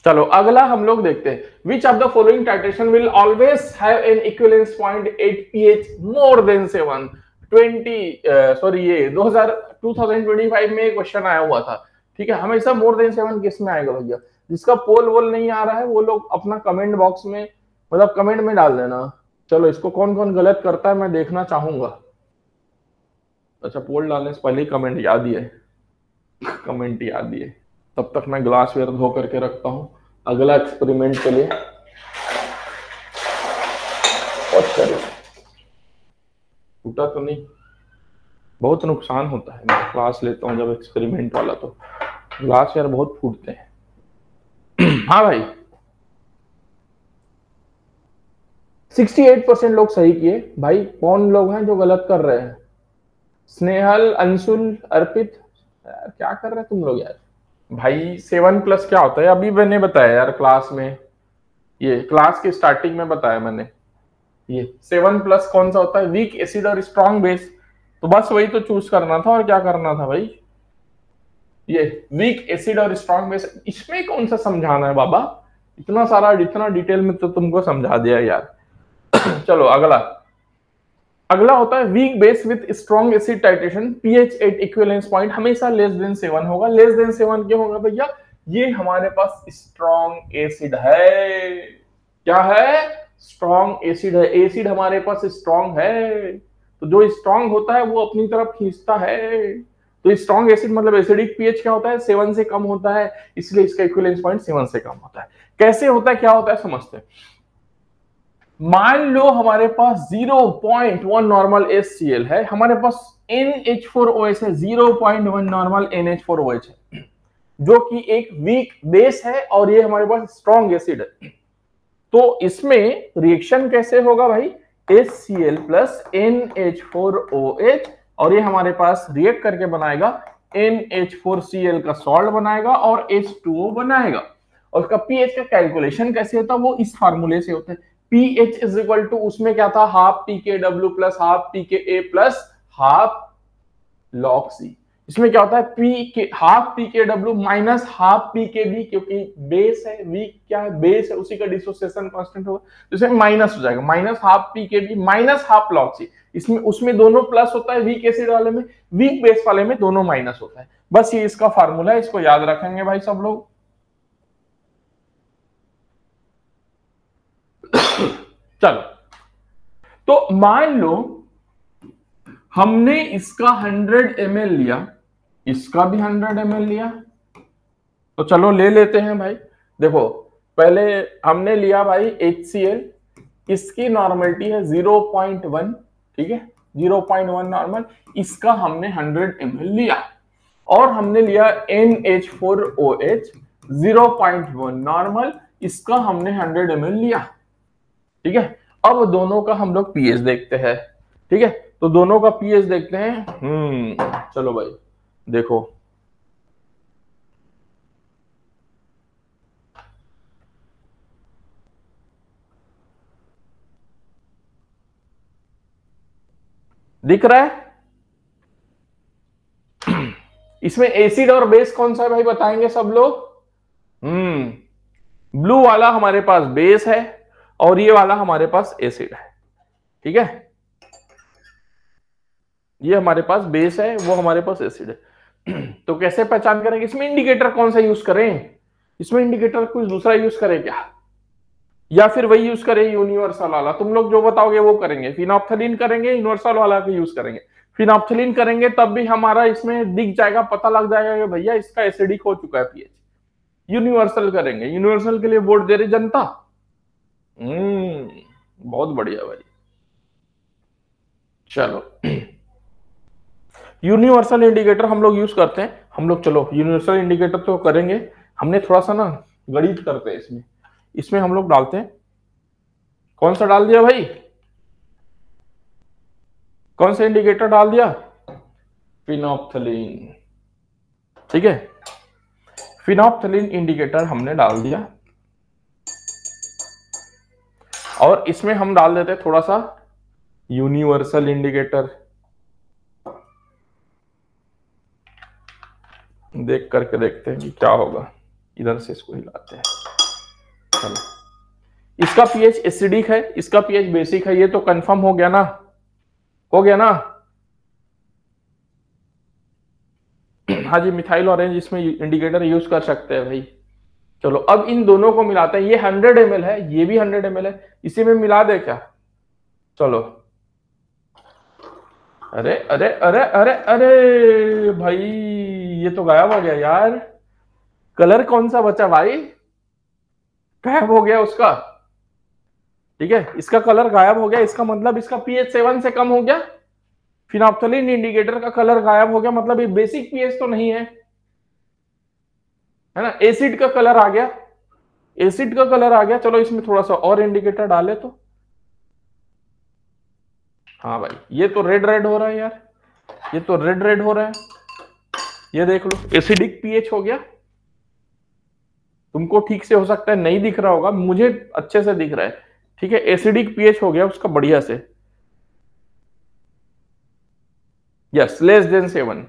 चलो अगला हम लोग देखते हैं, which of the following titration will always have an equivalence point at pH more than 7? ये 2025 में क्वेश्चन आया हुआ था, ठीक है। हमेशा मोर देन 7 किस में आएगा भैया? जिसका पोल वोल नहीं आ रहा है वो लोग अपना कमेंट बॉक्स में, मतलब कमेंट में डाल देना। चलो इसको कौन कौन गलत करता है मैं देखना चाहूंगा। अच्छा, पोल डालने से पहले ही कमेंट याद ही है, कमेंट याद ही है। तब तक मैं ग्लास वेयर धो करके रखता हूँ अगला एक्सपेरिमेंट के लिए। टूटा तो नहीं? बहुत नुकसान होता है, मैं क्लास लेता हूँ जब एक्सपेरिमेंट वाला, तो ग्लास यार बहुत फूटते हैं। हाँ भाई, 68% लोग सही किए भाई। कौन लोग हैं जो गलत कर रहे हैं? स्नेहल, अंशुल, अर्पित, यार क्या कर रहे हैं तुम लोग यार? भाई 7+ क्या होता है अभी मैंने बताया यार क्लास में, ये क्लास की स्टार्टिंग में बताया मैंने। ये 7+ कौन सा होता है? वीक एसिड और स्ट्रॉन्ग बेस। तो बस वही तो चूज करना था, और क्या करना था भाई? ये वीक एसिड और स्ट्रॉन्ग बेस, इसमें कौन सा समझाना है बाबा? इतना सारा, इतना डिटेल में तो तुमको समझा दिया यार। चलो अगला, अगला होता है weak base with strong acid titration, pH at equivalence point हमेशा लेस देन 7 होगा। लेस देन 7 क्यों होगा भैया? ये हमारे पास स्ट्रॉन्ग एसिड है। क्या है? स्ट्रॉन्ग एसिड है। एसिड हमारे पास स्ट्रॉन्ग है, तो जो स्ट्रॉन्ग होता है वो अपनी तरफ खींचता है। तो स्ट्रॉन्ग एसिड मतलब एसिडिक पीएच क्या होता है? 7 से कम होता है, इसलिए इसका इक्विवेलेंस पॉइंट 7 से कम होता है। कैसे होता है, क्या होता है, समझते हैं। मान लो हमारे पास 0.1 नॉर्मल HCl है, हमारे पास NH4OH है, 0.1 नॉर्मल NH4OH है, जो कि एक वीक बेस है और ये हमारे पास स्ट्रॉन्ग एसिड है। तो इसमें रिएक्शन कैसे होगा भाई? HCl प्लस NH4OH, और ये हमारे पास रिएक्ट करके बनाएगा NH4Cl का सॉल्ट बनाएगा और H2O बनाएगा। और उसका पीएच का कैलकुलेशन कैसे होता है? वो इस फार्मूले से होता है। पीएच इज इक्वल टू, उसमें क्या था, half pKw plus half pKa plus half log C। इसमें क्या होता है? पी के half pKw minus half pKb, क्योंकि बेस है, वीक क्या है, बेस है, उसी का डिसोसिएशन कांस्टेंट होगा, तो इसमें माइनस हो जाएगा, minus half pKb minus half log C। इसमें उसमें दोनों प्लस होता है वीक एसिड वाले में, वीक बेस वाले में दोनों माइनस होता है। बस ये इसका फार्मूला है, इसको याद रखेंगे भाई सब लोग। चलो, तो मान लो हमने इसका 100 ml लिया, इसका भी 100 ml लिया, तो चलो ले लेते हैं भाई। देखो पहले हमने लिया भाई HCl, इसकी नॉर्मलिटी है 0.1, ठीक है, 0.1 नॉर्मल, इसका हमने 100 ml लिया। और हमने लिया NH4OH 0.1 नॉर्मल, इसका हमने 100 ml लिया, ठीक है। अब दोनों का हम लोग पीएच देखते हैं, ठीक है, तो दोनों का पीएच देखते हैं। चलो भाई देखो, दिख रहा है? इसमें एसिड और बेस कौन सा है भाई, बताएंगे सब लोग? ब्लू वाला हमारे पास बेस है और ये वाला हमारे पास एसिड है, ठीक है। ये हमारे पास बेस है, वो हमारे पास एसिड है। तो कैसे पहचान करेंगे? इसमें इंडिकेटर कौन सा यूज करें? इसमें इंडिकेटर कुछ दूसरा यूज करें क्या, या फिर वही यूज करें यूनिवर्सल वाला? तुम लोग जो बताओगे वो करेंगे। फिनोप्थलीन करेंगे, यूनिवर्सल वाला का यूज करेंगे। फिनोप्थलीन करेंगे तब भी हमारा इसमें दिख जाएगा, पता लग जाएगा कि भैया इसका एसिडिक हो चुका है पीएच। यूनिवर्सल करेंगे, यूनिवर्सल के लिए वोट दे रही जनता। बहुत बढ़िया भाई। चलो यूनिवर्सल इंडिकेटर हम लोग यूज करते हैं, हम लोग चलो यूनिवर्सल इंडिकेटर तो करेंगे। हमने थोड़ा सा ना गणित करते हैं इसमें, इसमें हम लोग डालते हैं, कौन सा डाल दिया भाई, कौन सा इंडिकेटर डाल दिया? फिनोप्थलीन, ठीक है, फिनोप्थलीन इंडिकेटर हमने डाल दिया। और इसमें हम डाल देते हैं थोड़ा सा यूनिवर्सल इंडिकेटर, देख करके देखते हैं कि क्या होगा। इधर से इसको हिलाते हैं। चलो, इसका पीएच एसिडिक है, इसका पीएच बेसिक है, ये तो कंफर्म हो गया ना, हो गया ना। हाँ जी, मिथाइल ऑरेंज इसमें इंडिकेटर यूज कर सकते हैं भाई। चलो अब इन दोनों को मिलाते हैं, ये 100 ml है, ये भी 100 ml है, इसी में मिला दे क्या? चलो, अरे अरे अरे अरे अरे भाई, ये तो गायब हो गया यार। कलर कौन सा बचा भाई? गायब हो गया उसका। ठीक है, इसका कलर गायब हो गया, इसका मतलब इसका पीएच 7 से कम हो गया। फिनोप्थलीन इंडिकेटर का कलर गायब हो गया, मतलब ये बेसिक पीएच तो नहीं है ना। एसिड का कलर आ गया, एसिड का कलर आ गया। चलो इसमें थोड़ा सा और इंडिकेटर डाले तो, हाँ भाई ये तो रेड रेड हो रहा है यार, ये तो रेड रेड हो रहा है, ये देख लो एसिडिक पीएच हो गया। तुमको ठीक से हो सकता है नहीं दिख रहा होगा, मुझे अच्छे से दिख रहा है। ठीक है, एसिडिक पीएच हो गया उसका बढ़िया से, यस लेस देन 7।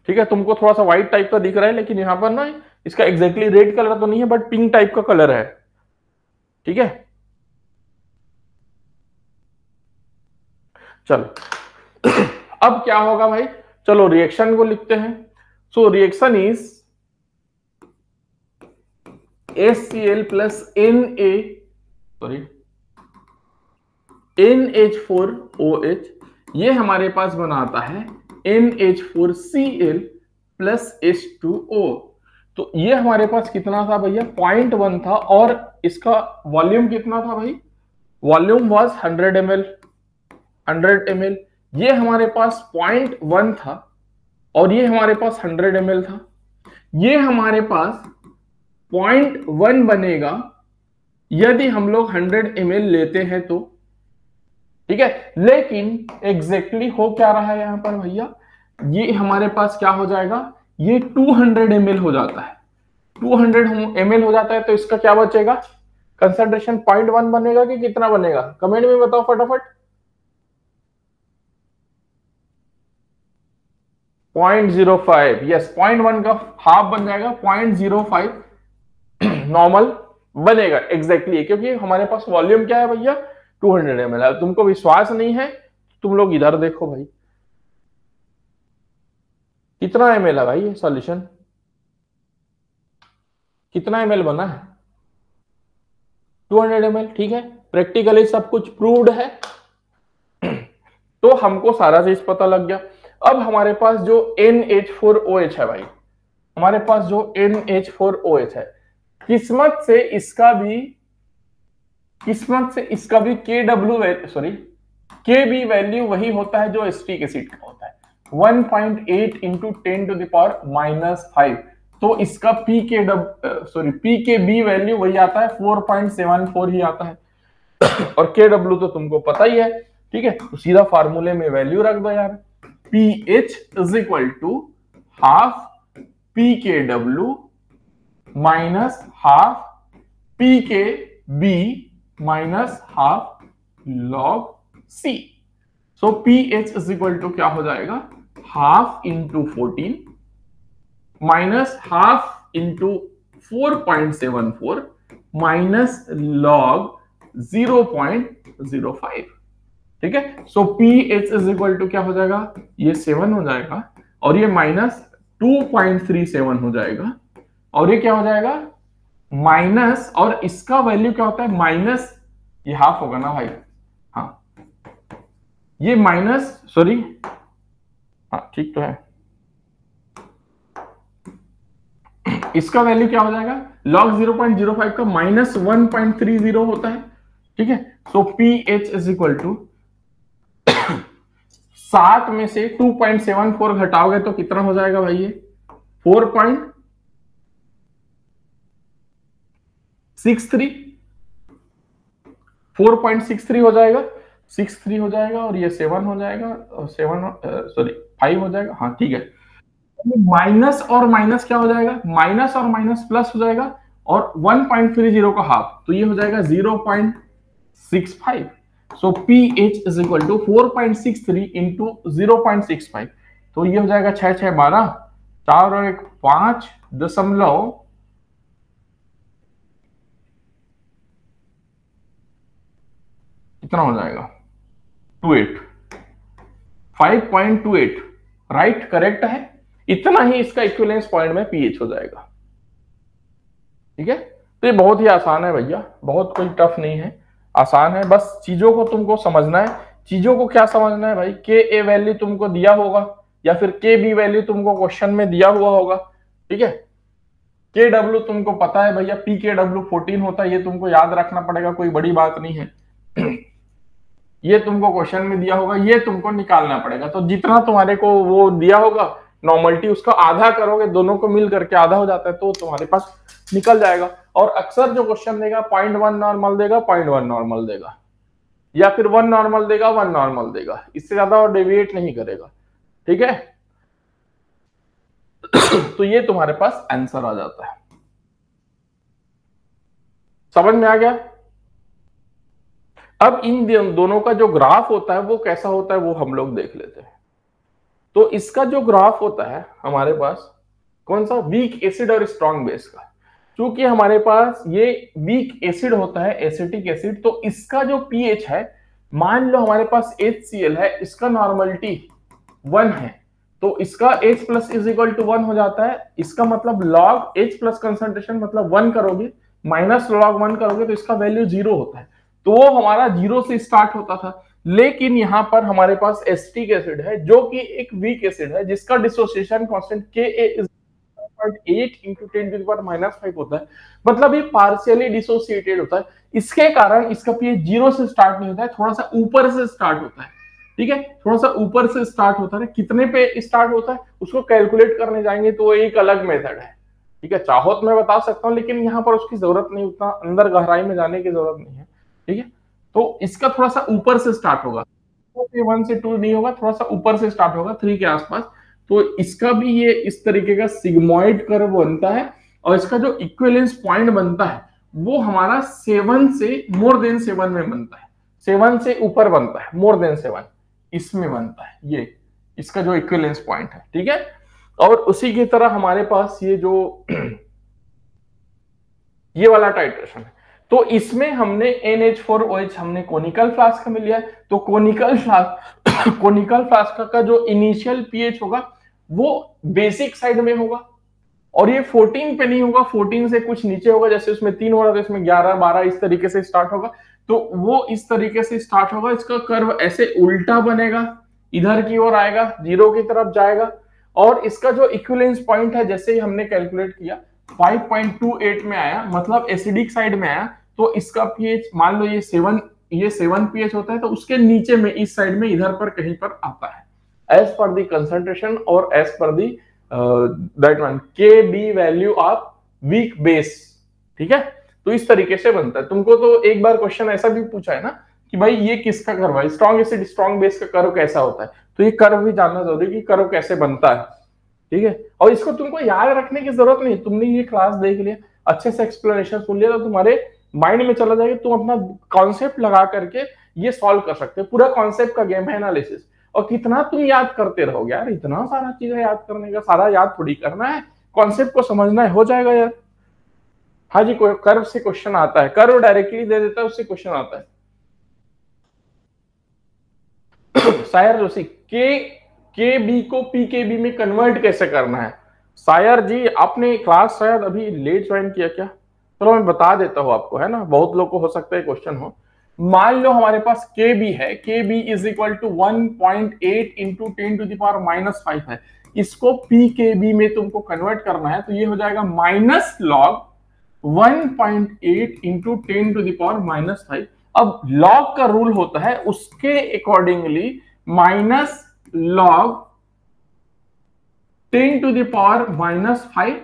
ठीक है, तुमको थोड़ा सा व्हाइट टाइप का दिख रहा है, लेकिन यहां पर ना इसका एग्जैक्टली रेड कलर तो नहीं है, बट पिंक टाइप का कलर है। ठीक है, चलो अब क्या होगा भाई, चलो रिएक्शन को लिखते हैं। So reaction is HCl plus sorry NH4OH, ये हमारे पास बनाता है NH4Cl प्लस H2O। तो ये हमारे पास कितना था भैया? 0.1 था, और इसका वॉल्यूम कितना था भाई? Volume was 100 ml, 100 ml। ये हमारे पास 0.1 था, और ये हमारे पास 100 ml था। ये हमारे पास 0.1 बनेगा यदि हम लोग 100 ml लेते हैं तो। ठीक है, लेकिन एग्जैक्टली हो क्या रहा है यहां पर भैया, ये हमारे पास क्या हो जाएगा, ये 200 ml हो जाता है। 200 ml हो जाता है, तो इसका क्या बचेगा? कंसंट्रेशन 0.1 बनेगा कि कितना बनेगा? कमेंट में बताओ फटाफट। 0.05, यस 0.1 का हाफ बन जाएगा, 0.05 नॉर्मल बनेगा एग्जैक्टली, क्योंकि हमारे पास वॉल्यूम क्या है भैया? 200 ml है। तुमको विश्वास नहीं है, तुम लोग इधर देखो भाई, कितना ml है भाई ये सॉल्यूशन, कितना ml बना है? 200 ml। ठीक है, प्रैक्टिकली सब कुछ प्रूव्ड है, तो हमको सारा चीज पता लग गया। अब हमारे पास जो NH4OH है भाई, हमारे पास जो NH4OH है, किस्मत से इसका भी KB वैल्यू वही होता है जो एसिटिक एसिड का होता है, 1.8 इंटू 10⁻⁵। तो इसका PKB वैल्यू वही आता है, 4.74 ही आता है। और KW तो तुमको पता ही है। ठीक है, तो सीधा फार्मूले में वैल्यू रख दो यार, pH is equal to half PKW minus half PKB minus half log C। So pH is equal to क्या हो जाएगा, half into 14 minus half into 4.74 minus log 0.05। ठीक है, so pH is equal to क्या हो जाएगा, ये 7 हो जाएगा, और ये माइनस 2.37 हो जाएगा, और ये क्या हो जाएगा माइनस, और इसका वैल्यू क्या होता है माइनस, ये हाफ होगा ना भाई, हाँ ये माइनस, सॉरी हाँ ठीक तो है, इसका वैल्यू क्या हो जाएगा log 0.05 का माइनस 1.30 होता है। ठीक है, so pH is equal to 7 में से 2.74 घटाओगे तो कितना हो जाएगा भाई, ये 4.63 हो जाएगा, 63 हो जाएगा, और ये 7 हो जाएगा, 5 हो जाएगा। हाँ ठीक है, माइनस और माइनस क्या हो जाएगा, माइनस और माइनस प्लस हो जाएगा, और 1.30 का हाफ, तो ये हो जाएगा 0.65। So pH is equal to 4.63 into 0.65, तो ये हो जाएगा 6 6 12, 4 और 1 5 दशमलव कितना हो जाएगा 28, 5.28 राइट, करेक्ट है। इतना ही इसका इक्विवेलेंस पॉइंट में पीएच हो जाएगा। ठीक है, तो ये बहुत ही आसान है भैया, बहुत कोई टफ नहीं है, आसान है। बस चीजों को तुमको समझना है। चीजों को क्या समझना है भाई, के ए वैल्यू तुमको दिया होगा या फिर के बी वैल्यू तुमको क्वेश्चन में दिया हुआ होगा। ठीक है, के डब्ल्यू तुमको पता है भैया, पी के डब्ल्यू 14 होता है, ये तुमको याद रखना पड़ेगा, कोई बड़ी बात नहीं है। ये तुमको क्वेश्चन में दिया होगा, ये तुमको निकालना पड़ेगा। तो जितना तुम्हारे को वो दिया होगा नॉर्मलिटी, उसका आधा करोगे, दोनों को मिल करके आधा हो जाता है, तो तुम्हारे पास निकल जाएगा। और अक्सर जो क्वेश्चन देगा 0.1 नॉर्मल देगा, 0.1 नॉर्मल देगा, या फिर 1 नॉर्मल देगा, 1 नॉर्मल देगा, इससे ज्यादा और डेविएट नहीं करेगा। ठीक है, तो ये तुम्हारे पास आंसर आ जाता है। समझ में आ गया? अब इन दोनों का जो ग्राफ होता है वो कैसा होता है वो हम लोग देख लेते हैं। तो इसका जो ग्राफ होता है हमारे पास कौन सा, वीक एसिड और स्ट्रॉन्ग बेस का। क्योंकि हमारे पास ये वीक एसिड होता है, एसिटिक एसिड, तो इसका जो पीएच है, मान लो हमारे पास HCl है, इसका नॉर्मलिटी 1 है, तो इसका H plus is equal to 1 हो जाता है। इसका मतलब लॉग H प्लस कंसंट्रेशन मतलब 1 करोगे, माइनस लॉग 1 करोगे तो इसका वैल्यू 0 होता है। तो वो हमारा 0 से स्टार्ट होता था। लेकिन यहां पर हमारे पास एसिटिक एसिड है जो कि एक वीक एसिड है, जिसका dissociation constant Ka is 8 into 10 to the power -5 होता है, मतलब ये पार्शियली डिसोसिएटेड होता है। इसके कारण इसका पीएच 0 से स्टार्ट नहीं होता है, थोड़ा सा ऊपर से स्टार्ट होता है। ठीक है, थोड़ा सा ऊपर से स्टार्ट होता है। कितने पे स्टार्ट होता है उसको कैलकुलेट करने जाएंगे तो एक अलग मेथड है। ठीक है, चाहो तो मैं बता सकता हूं, लेकिन यहाँ पर उसकी जरूरत नहीं, उतना अंदर गहराई में जाने की जरूरत नहीं है। ठीक है, तो इसका थोड़ा सा ऊपर से स्टार्ट होगा, 1 से 2 नहीं होगा, थोड़ा सा ऊपर से स्टार्ट होगा 3 के आसपास। तो इसका भी ये इस तरीके का सिग्मॉइड कर्व बनता है, और इसका जो इक्विवेलेंस पॉइंट बनता है वो हमारा 7 से मोर देन 7 में बनता है, 7 से ऊपर बनता है, मोर देन 7 इसमें बनता है, ये इसका जो इक्विवेलेंस पॉइंट है। ठीक है, और उसी की तरह हमारे पास ये जो ये वाला टाइट्रेशन है, तो इसमें हमने NH4OH हमने कोनिकल फ्लास्क में लिया है। तो कोनिकल फ्लास्क का जो इनिशियल पीएच होगा वो बेसिक साइड में होगा, और ये 14 पे नहीं होगा, 14 से कुछ नीचे होगा। जैसे उसमें 3 हो रहा था, इसमें 11 12 इस तरीके से स्टार्ट होगा। तो वो इस तरीके से स्टार्ट होगा, इसका कर्व ऐसे उल्टा बनेगा, इधर की ओर आएगा, 0 की तरफ जाएगा। और इसका जो इक्विवेलेंस पॉइंट है, जैसे ही हमने कैलकुलेट किया 5.28 में आया, मतलब एसिडिक साइड में आया। तो इसका पीएच मान लो ये 7 पीएच होता है, तो उसके नीचे में इस साइड में इधर पर कहीं पर आता है, एज पर दी कंसंट्रेशन और as per the that one Kb value of weak base. ठीक है, तो इस तरीके से बनता है। तुमको तो एक बार क्वेश्चन ऐसा भी पूछा है ना कि भाई ये किसका कर्व है, स्ट्रॉन्ग एसिड स्ट्रॉन्ग बेस का कर्व कैसा होता है, तो ये कर्व भी जानना जरूरी कि कर्व कैसे बनता है। ठीक है, और इसको तुमको याद रखने की जरूरत नहीं, तुमने ये क्लास देख लिया, अच्छे से एक्सप्लेनेशन सुन लिया, तो तुम्हारे माइंड में चला जाएगा, तुम अपना कॉन्सेप्ट लगा करके ये सॉल्व कर सकते हो। पूरा कॉन्सेप्ट का गेम है एनालिसिस। और कितना तुम याद करते रहोगे यार, इतना सारा चीजें याद करने का, सारा याद थोड़ी करना है, कॉन्सेप्ट को समझना है, हो जाएगा यार। हाँ जी, कर्व से क्वेश्चन आता है, कर्व डायरेक्टली दे देता है, उससे क्वेश्चन आता है। सायर जोशी, के बी को PKB में कन्वर्ट कैसे करना है? सायर जी, आपने क्लास शायद अभी लेट ज्वाइन किया क्या? चलो मैं बता देता हूँ आपको, है ना, बहुत लोग को हो सकता है क्वेश्चन हो। मान लो हमारे पास Kb है, Kb is equal to 1.8 into 10 to the power -5 है। इसको PKB में तुमको कन्वर्ट करना है, तो ये हो जाएगा minus log 1.8 into 10 to the power -5। अब लॉग का रूल होता है, उसके accordingly minus log 10 to the power -5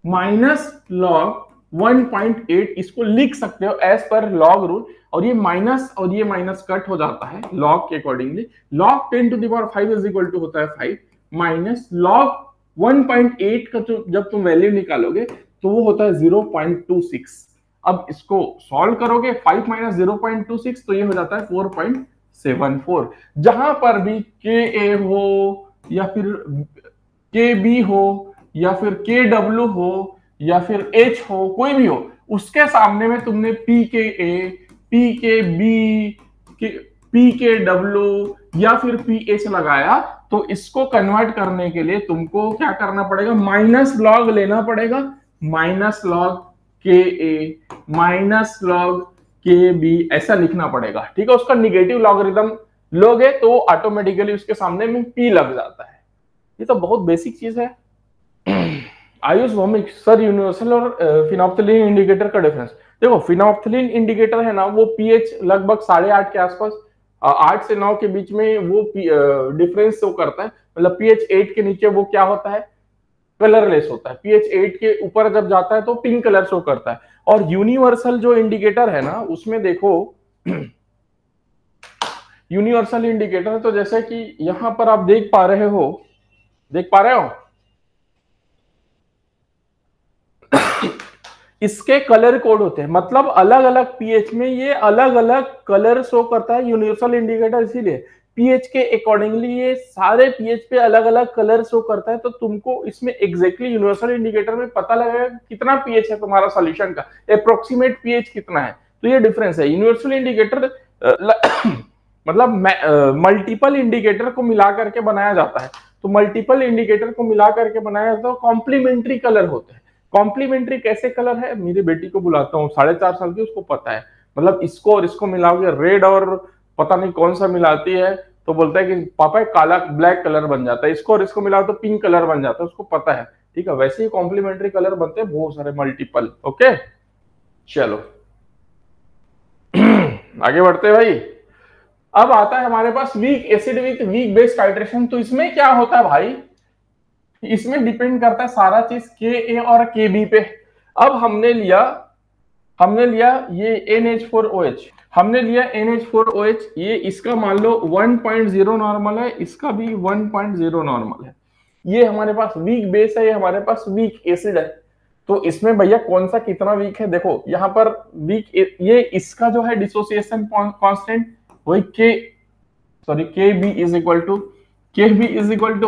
minus log 1.8, इसको लिख सकते हो एज पर लॉग रूल। और ये माइनस और ये माइनस कट हो जाता है लॉग के accordingly. Log 10 to the power 5 is equal to होता है 5 माइनस लॉग 1.8 का जब तुम वैल्यू निकालोगे तो वो होता है 0.26। अब इसको सॉल्व करोगे, 5 माइनस 0.26, तो ये हो जाता है 4.74। जहां पर भी Ka हो या फिर Kb हो या फिर Kw हो या फिर H हो, कोई भी हो, उसके सामने में तुमने Pka, Pkb, Pkw या फिर PH लगाया, तो इसको कन्वर्ट करने के लिए तुमको क्या करना पड़ेगा, माइनस लॉग लेना पड़ेगा, माइनस लॉग के ए माइनस लॉग के बी ऐसा लिखना पड़ेगा, ठीक है। उसका निगेटिव लॉगरिथम लोगे तो ऑटोमेटिकली उसके सामने में पी लग जाता है। ये तो बहुत बेसिक चीज है। आयुष भौमिक सर, यूनिवर्सल और फिनोप्थलीन इंडिकेटर का डिफरेंस। देखो फिनोप्थलीन इंडिकेटर है ना, वो पीएच लगभग 8.5 के आसपास, 8 से 9 के बीच में वो डिफरेंस शो करता है। मतलब पीएच 8 के नीचे वो क्या होता है, कलरलेस होता है। पीएच 8 के ऊपर जब जाता है तो पिंक कलर शो करता है। और यूनिवर्सल जो इंडिकेटर है ना, उसमें देखो यूनिवर्सल इंडिकेटर, तो जैसे कि यहां पर आप देख पा रहे हो, देख पा रहे हो इसके कलर कोड होते हैं, मतलब अलग अलग पीएच में ये अलग अलग कलर शो करता है यूनिवर्सल इंडिकेटर। इसीलिए पीएच के अकॉर्डिंगली ये सारे पीएच पे अलग अलग कलर शो करता है। तो तुमको इसमें एग्जैक्टली यूनिवर्सल इंडिकेटर में पता लगेगा कितना पीएच है तुम्हारा सॉल्यूशन का, अप्रोक्सीमेट पीएच कितना है। तो ये डिफरेंस है। यूनिवर्सल इंडिकेटर मतलब मल्टीपल इंडिकेटर को मिला करके बनाया जाता है। तो मल्टीपल इंडिकेटर को मिला करके बनाया जाता है, कॉम्प्लीमेंट्री कलर होते हैं। कॉम्प्लीमेंट्री कैसे कलर है, मेरी बेटी को बुलाता हूँ 4.5 साल की, उसको पता है। मतलब इसको और इसको मिलाओगे, रेड और पता नहीं कौन सा मिलाती है, तो बोलता है कि पापा काला ब्लैक कलर बन जाता है, इसको और इसको मिलाओ तो पिंक कलर बन जाता है, उसको पता है। ठीक है, वैसे ही कॉम्प्लीमेंट्री कलर बनते हैं बहुत सारे मल्टीपल। ओके चलो आगे बढ़ते हैं भाई। अब आता है हमारे पास weak acid with weak base titration. तो इसमें क्या होता है भाई, इसमें डिपेंड करता है सारा चीज के ए और के बी पे। अब हमने लिया ये NH4OH, हमने लिया NH4OH, ये इसका मान लो 1.0 नॉर्मल है, इसका भी 1.0 नॉर्मल है। ये हमारे पास वीक बेस है, ये हमारे पास वीक एसिड है। तो इसमें भैया कौन सा कितना वीक है, देखो यहाँ पर वीक ये इसका जो है डिसोसिएशन कांस्टेंट वही KB is equal to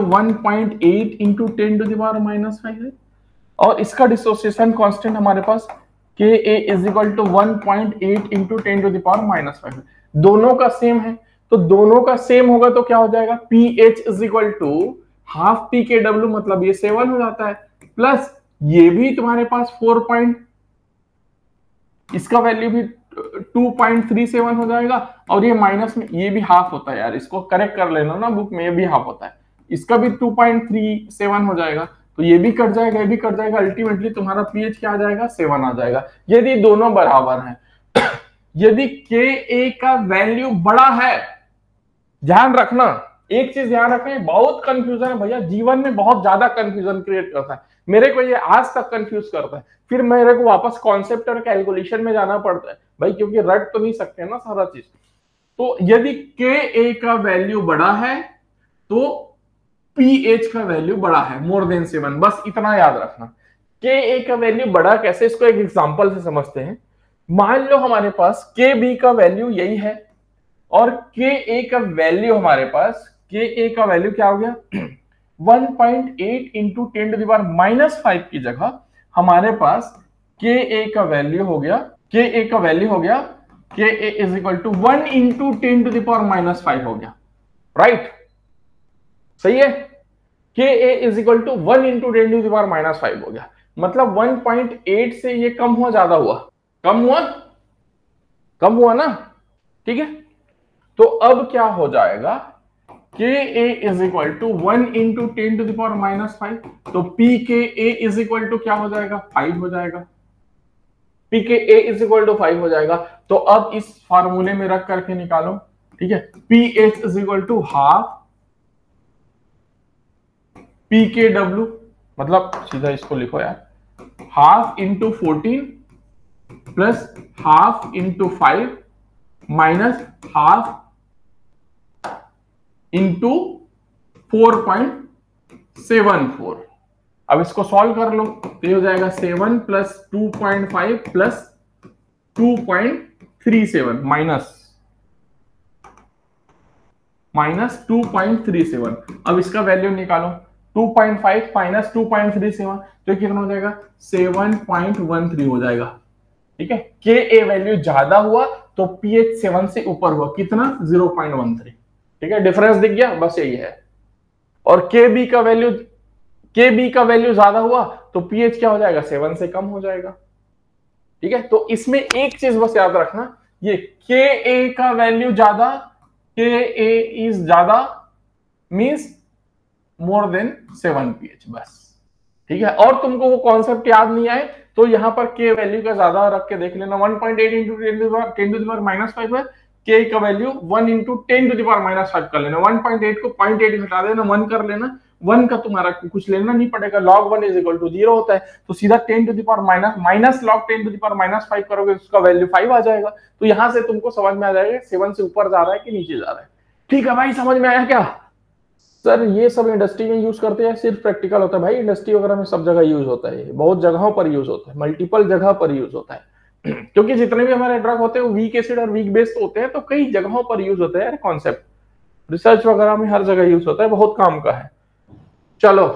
1.8 into 10⁻⁻5 है। और इसका डिसोसिएशन कांस्टेंट हमारे पास Ka is equal to 1.8 into 10⁻⁻5 है। दोनों का सेम है, तो दोनों का सेम होगा तो क्या हो जाएगा, pH is equal to half pKw, मतलब ये 7 हो जाता है, प्लस ये भी तुम्हारे पास 4 इसका वैल्यू भी 2.37 हो जाएगा, और ये माइनस में ये भी हाफ होता है यार, इसको करेक्ट कर लेना ना बुक में, ये भी हाफ होता है, इसका भी 2.37 हो जाएगा। तो ये भी कट जाएगा, ये भी कट जाएगा, अल्टीमेटली तुम्हारा पीएच क्या आ जाएगा, 7 आ जाएगा, यदि दोनों बराबर हैं। यदि Ka का वैल्यू बड़ा है, ध्यान रखना एक चीज ध्यान रखें, बहुत कंफ्यूजन है भैया, जीवन में बहुत ज्यादा कंफ्यूजन क्रिएट करता है। मेरे को ये आज तक कंफ्यूज करता है, फिर मेरे को वापस कॉन्सेप्ट और कैलकुलेशन में जाना पड़ता है भाई, क्योंकि रट तो नहीं सकते ना सारा चीज। तो यदि Ka का वैल्यू बड़ा है तो pH का वैल्यू बड़ा है, मोर देन 7, बस इतना याद रखना। Ka का वैल्यू बड़ा कैसे, इसको एक एग्जांपल से समझते हैं। मान लो हमारे पास Kb का वैल्यू यही है, और Ka का वैल्यू हमारे पास, Ka का वैल्यू क्या हो गया 1.8 इंटू 10⁻⁻5 की जगह हमारे पास Ka का वैल्यू हो गया, Ka is equal to 1 into 10⁻⁻5 हो गया, राइट, सही है। Ka is equal to 1 into 10⁻⁻5 हो गया, मतलब 1.8 से ये कम हुआ ज्यादा हुआ, कम हुआ ना, ठीक है। तो अब क्या हो जाएगा, Ka is equal to 1 into 10⁻⁻5, तो Pka इज इक्वल टू क्या हो जाएगा, 5 हो जाएगा, Pka इज इक्वल टू 5 हो जाएगा। तो अब इस फार्मूले में रख करके निकालो, ठीक है, pH is equal to half pKw, मतलब सीधा इसको लिखो यार, half into 14 plus half into 5 minus half into 4.74। अब इसको सॉल्व कर लो तो ये हो जाएगा 7 प्लस 2.5 प्लस 2.37 माइनस 2.37। अब इसका वैल्यू निकालो, 2.5 माइनस 2.37, तो कितना हो जाएगा 7.13 हो जाएगा, ठीक है। Ka वैल्यू ज्यादा हुआ तो pH 7 से ऊपर हुआ, कितना 0.13, ठीक है, डिफरेंस दिख गया, बस यही है। और के बी का वैल्यू ज्यादा हुआ तो पीएच क्या हो जाएगा, 7 से कम हो जाएगा। ठीक है, तो इसमें एक चीज बस याद रखना, ये के ए का वैल्यू ज्यादा, के ए इज ज्यादा मीन्स मोर देन 7 पीएच, बस। ठीक है, और तुमको वो कॉन्सेप्ट याद नहीं आए तो यहां पर के वैल्यू का ज्यादा रख के देख लेना। 1.8 इंटू 10⁻⁻5 है, के का वैल्यू 1 इंटू 10⁻⁻5 कर लेना। 1.8 को 0.8 घटा देना, 1 कर लेना। 1 का तुम्हारा कुछ लेना नहीं पड़ेगा, log 1 इज इक्वल टू 0 होता है, तो सीधा 10⁻⁻ माइनस log 10⁻�5 करोगे, उसका वैल्यू 5 आ जाएगा। तो यहां से तुमको समझ में आ जाएगा 7 से ऊपर जा रहा है कि नीचे जा रहा है। ठीक है भाई, समझ में आया क्या? सर ये सब इंडस्ट्री में यूज करते हैं, सिर्फ प्रैक्टिकल होता है भाई? इंडस्ट्री वगैरह में सब जगह यूज होता है, बहुत जगहों पर यूज होता है, मल्टीपल जगह पर यूज होता है। क्योंकि जितने भी हमारे ड्रग होते हैं वो वीक एसिड और वीक बेस्ड होते हैं, तो कई जगहों पर यूज होता है कॉन्सेप्ट, रिसर्च वगैरह में हर जगह यूज होता है, बहुत काम का है। चलो,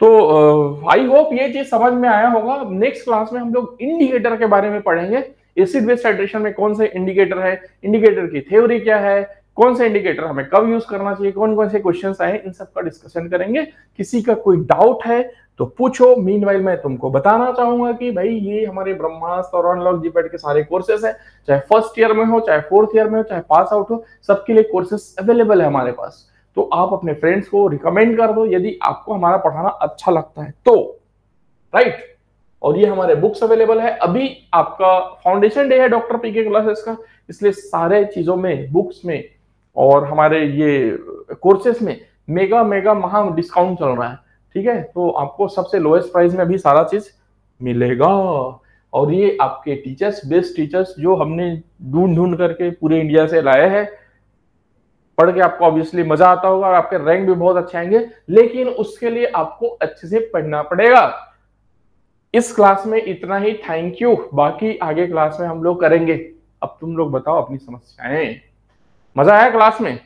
तो आई होप ये चीज समझ में आया होगा। नेक्स्ट क्लास में हम लोग इंडिकेटर के बारे में पढ़ेंगे, एसिड बेस हाइड्रेशन में कौन से इंडिकेटर है, इंडिकेटर की थ्योरी क्या है, कौन सा इंडिकेटर हमें कब यूज करना चाहिए, कौन कौन से क्वेश्चंस आए, इन सब का डिस्कशन करेंगे। किसी का कोई डाउट है तो पूछो। मीनवाइल मैं तुमको बताना चाहूंगा कि भाई ये हमारे ब्रह्मास्त्र और अनलॉक जीपैड के सारे कोर्सेस हैं, चाहे फर्स्ट ईयर में हो, चाहे फोर्थ ईयर में हो, चाहे पास आउट हो, सबके लिए कोर्सेस अवेलेबल है हमारे पास। तो आप अपने फ्रेंड्स को रिकमेंड कर दो यदि आपको हमारा पढ़ाना अच्छा लगता है तो, राइट। और ये हमारे बुक्स अवेलेबल है। अभी आपका फाउंडेशन डे है डॉक्टर पीके क्लासेस का, इसलिए सारे चीजों में, बुक्स में और हमारे ये कोर्सेस में मेगा मेगा महा डिस्काउंट चल रहा है। ठीक है, तो आपको सबसे लोएस्ट प्राइस में अभी सारा चीज मिलेगा। और ये आपके टीचर्स, बेस्ट टीचर्स जो हमने ढूंढ ढूंढ करके पूरे इंडिया से लाए हैं, पढ़ के आपको ऑब्वियसली मजा आता होगा और आपके रैंक भी बहुत अच्छे आएंगे, लेकिन उसके लिए आपको अच्छे से पढ़ना पड़ेगा। इस क्लास में इतना ही, थैंक यू। बाकी आगे क्लास में हम लोग करेंगे। अब तुम लोग बताओ अपनी समस्याएं। मजा आया क्लास में?